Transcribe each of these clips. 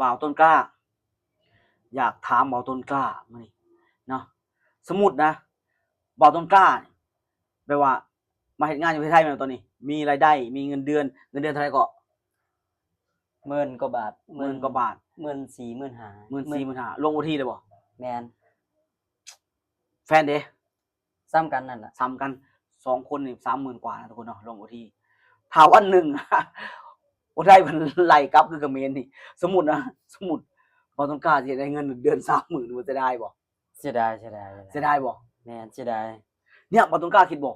บ่าวต้นกล้าอยากถามบ่าวต้นกล้ามานี่เนาะสมมุตินะบ่าวต้นกล้าแปลว่ามาเฮ็ดงานอยู่ประเทศไทยแม่นบ่ตอนนี้มีรายได้มีเงินเดือนเท่าไหร่ก็10,000 กว่าบาท10,000 กว่าบาท 14,000 15,000 14,500ลงโอทีเลยบ่แม่นแฟนเด้ซ้ำกันนั่นล่ะซ้ำกัน2คนนี่30,000 กว่านะทุกคนเนาะลงโอทีถ้าวันหนึ่ง บ่ได้มันไล่กลับคือเขมรนี่สมมุตินะสมมุติบ่าวต้นกล้าสิได้เงินเดือน 30,000มันจะได้บ่ เสียดาย เสียดายบ่ แม่นเสียดายเนี่ยบ่าวต้นกล้าคิดบ่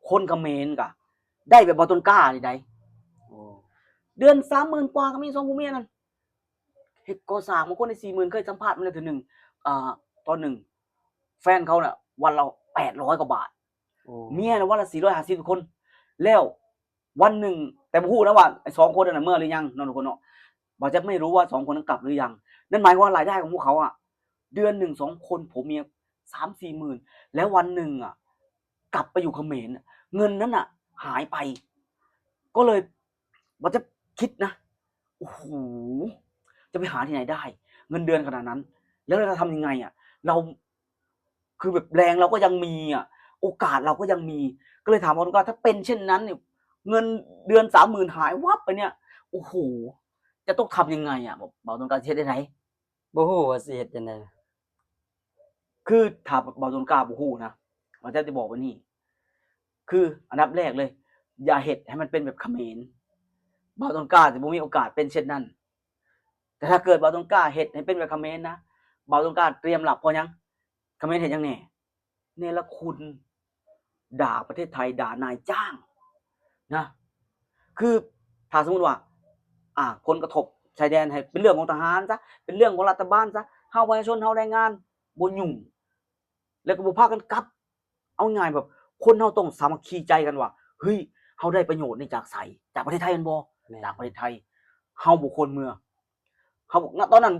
คนเขมรก็ได้แบบบ่าวต้นกล้านี่ได้ โอ้ เดือน 30,000 กว่าก็มี2ผัวเมียนั่นเฮ็ดก่อสร้างบางคนได้ 40,000เคยสัมภาษณ์มาแล้วเทื่อหนึงตอนหนึ่งแฟนเขาน่ะวันละ800 กว่าบาท โอ้ เมียน่ะวันละ450ทุกคน แล้ววันหนึ่งแต่บ่ฮู้นะว่าไอ้2คนนั้นน่ะเมื่อหรือยังเนาะทุกคนเนาะบ่จะไม่รู้ว่า2คนนั้นกลับหรือยังนั่นหมายความว่ารายได้ของพวกเขาอะเดือนหนึ่ง2คนผัวเมีย 3-4 หมื่นแล้ววันหนึ่งอะกลับไปอยู่เขมรเงินนั้นน่ะหายไป ก็เลยบ่จะคิดนะโอ้โฮจะไปหาที่ไหนได้ เงินเดือนขนาดนั้น แล้วเราจะทำยังไงอะเราคือแบบแรงเราก็ยังมีอะโอกาสเราก็ยังมีก็เลยถามบ่าวต้นกล้าถ้าเป็นเช่นนั้นเนี่ยเงินเดือน 30,000 หายวับไปเนี่ยโอ้โฮจะต้องทำยังไงอะบ่าวต้นกล้าสิเฮ็ดจั่งใด บ่ฮู้ว่าสิเฮ็ดจั่งใดคือถ้าบ่าวต้นกล้าบ่ฮู้นะบ่าวจะบอกว่านี่คืออันดับแรกเลยอย่าเฮ็ดให้มันเป็นแบบเขมรบ่าวต้นกล้าสิบ่มีโอกาสเป็นเช่นนั้นแต่ถ้าเกิดบ่าวต้นกล้าเฮ็ดให้เป็นแบบเขมรนะบ่าวต้นกล้าเตรียมรับเพราะหยังเขมรเฮ็ดหยังแหน่เนรคุณด่าประเทศไทยด่านายจ้างนะคือถ้าสมมุติว่าผลกระทบชายแดนให้เป็นเรื่องของทหารซะเป็นเรื่องของรัฐบาลซะเฮาประชาชนเฮาแรงงานบ่ยุ่งแล้วก็บ่พากันกลับเอาง่ายๆแบบคนเฮาต้องสามัคคีใจกันว่าเฮ้ยเฮาได้ประโยชน์นี่จากไสจากประเทศไทยแม่นบ่จากประเทศไทยเฮาบ่ควรเมื่อเฮาณตอนนั้น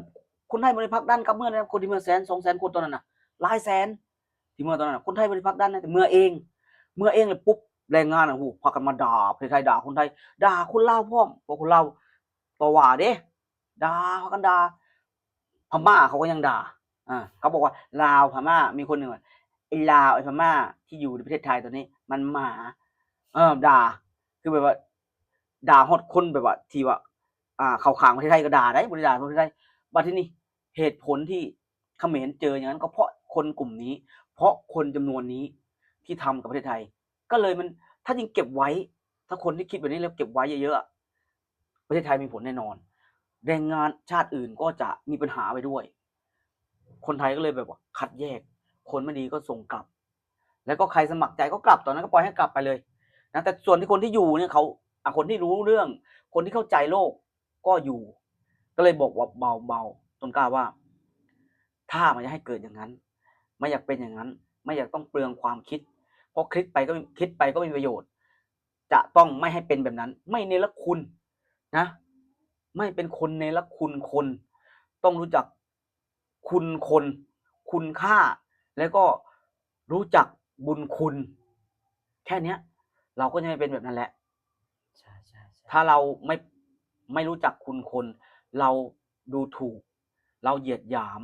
คนไทยบ่ได้ผลักดันกลับเมื่อนะคนที่เมื่อแสน200,000คนตอนนั้นน่ะหลายแสนที่เมื่อตอนนั้นน่ะคนไทยบ่ได้ผลักดันนะแต่เมื่อเองแล้วปุ๊บแรงงานน่ะโอ้โฮพากันมาด่าประเทศไทยด่าคนไทยด่าคนลาวพร้อมเพราะคนลาวต่อว่าเด้ด่าพากันด่าพม่าเขาก็ยังด่าเขาบอกว่าลาวพม่ามีคนหนึ่งว่าไอ้ลาวไอ้พม่าที่อยู่ในประเทศไทยตอนนี้มันหมาด่าคือแบบว่าด่าฮอดคนแบบว่าที่ว่าเข้าข้างประเทศไทยก็ด่าได้บ่ได้ด่าประเทศไทยบัดทีนี้เหตุผลที่เขมรเจออย่างนั้นก็เพราะคนกลุ่มนี้เพราะคนจำนวนนี้ที่ทำกับประเทศไทยก็เลยมันถ้ายิ่งเก็บไว้ถ้าคนที่คิดแบบนี้แล้วเก็บไว้เยอะๆอะประเทศไทยมีผลแน่นอนแรงงานชาติอื่นก็จะมีปัญหาไปด้วยคนไทยก็เลยแบบว่าคัดแยกคนไม่ดีก็ส่งกลับแล้วก็ใครสมัครใจก็กลับตอนนั้นก็ปล่อยให้กลับไปเลยนะแต่ส่วนที่คนที่อยู่เนี่ยเขาคนที่รู้เรื่องคนที่เข้าใจโลกก็อยู่ก็เลยบอกว่าเบาๆต้นกล้าว่าถ้ามันจะให้เกิดอย่างนั้นไม่อยากเป็นอย่างนั้นไม่อยากต้องเปลืองความคิดเพราะคิดไปก็ไม่มีประโยชน์จะต้องไม่ให้เป็นแบบนั้นไม่เนรคุณนะไม่เป็นคนเนรคุณคนต้องรู้จักคุณคนคุณค่าแล้วก็รู้จักบุญคุณแค่เนี้ยเราก็จะไม่เป็นแบบนั้นแหละใช่ๆๆถ้าเราไม่รู้จักคุณคนเราดูถูกเราเหยียดหยาม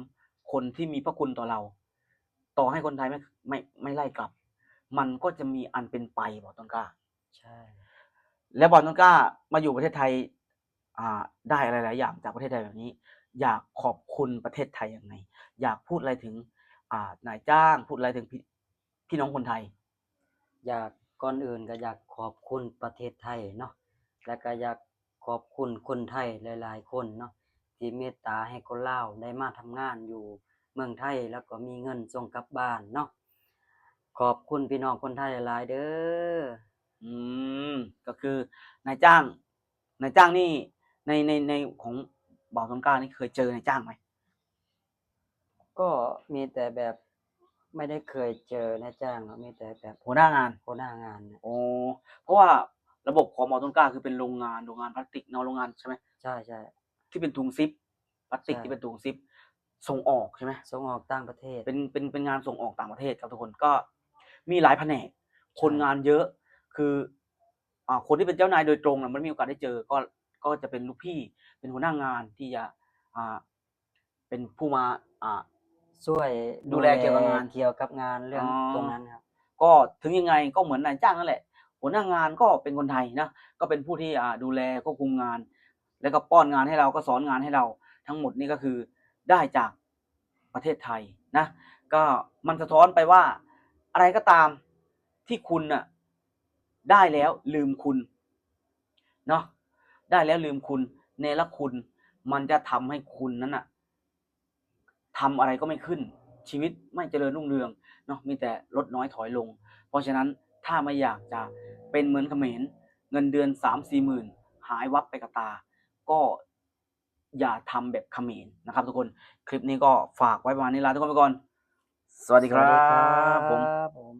คนที่มีพระคุณต่อเราต่อให้คนไทยไม่ไล่กลับมันก็จะมีอันเป็นไปบอกต้นกล้าใช่แล้วบอกต้นกล้ามาอยู่ประเทศไทยได้อะไรหลายอย่างจากประเทศไทยแบบนี้อยากขอบคุณประเทศไทยยังไงอยากพูดอะไรถึงนายจ้างพูดอะไรถึงพี่น้องคนไทยอยากก่อนอื่นก็อยากขอบคุณประเทศไทยเนาะแล้วก็อยากขอบคุณคนไทยหลายๆคนเนาะที่เมตตาให้คนลาวได้มาทำงานอยู่เมืองไทยแล้วก็มีเงินส่งกลับบ้านเนาะขอบคุณพี่น้องคนไทยหลายๆเด้ออืมก็คือนายจ้างนี่ในของบ่าวต้นกล้านี่เคยเจอนายจ้างไหมก็มีแต่แบบไม่ได้เคยเจอนายจ้างหรอกมีแต่แบบหัวหน้างานหัวหน้างานน่ะอ๋อเพราะว่าระบบของบ่าวต้นกล้าคือเป็นโรงงานพลาสติกเนาะโรงงานใช่ไหมใช่ๆที่เป็นถุงซิปพลาสติกใช่ที่เป็นถุงซิปส่งออกใช่ไหมส่งออกต่างประเทศเป็นงานส่งออกต่างประเทศครับทุกคนก็มีหลายแผนกคนใช่งานเยอะคือคนที่เป็นเจ้านายโดยตรงน่ะมันไม่มีโอกาสได้เจอก็จะเป็นลูกพี่เป็นหัวหน้างานที่จะ อ่าเป็นผู้มาช่วย ดูแลเกี่ยวกับงาน เกี่ยวกับงานเรื่อง อ๋อ ตรงนั้นครับ ก็ถึงยังไงก็เหมือนนายจ้างนั่นแหละหัวหน้างานก็เป็นคนไทยนะก็เป็นผู้ที่ดูแลควบคุมงาน แล้วก็ป้อนงานให้เราก็สอนงานให้เราทั้งหมดนี่ก็คือได้จากประเทศไทยนะก็มันสะท้อนไปว่าอะไรก็ตามที่คุณน่ะได้แล้วลืมคุณเนาะได้แล้วลืมคุณเนรคุณมันจะทำให้คุณนั้นน่ะทำอะไรก็ไม่ขึ้นชีวิตไม่เจริญรุ่งเรืองเนาะมีแต่ลดน้อยถอยลงเพราะฉะนั้นถ้าไม่อยากจะเป็นเหมือนเขมรเงินเดือน 3-4 หมื่นหายวับไปกับตาก็อย่าทำแบบเขมรนะครับทุกคนคลิปนี้ก็ฝากไว้ประมาณนี้ลาทุกคนไปก่อนสวัสดีค สวั รั สดีครับ ผม ผม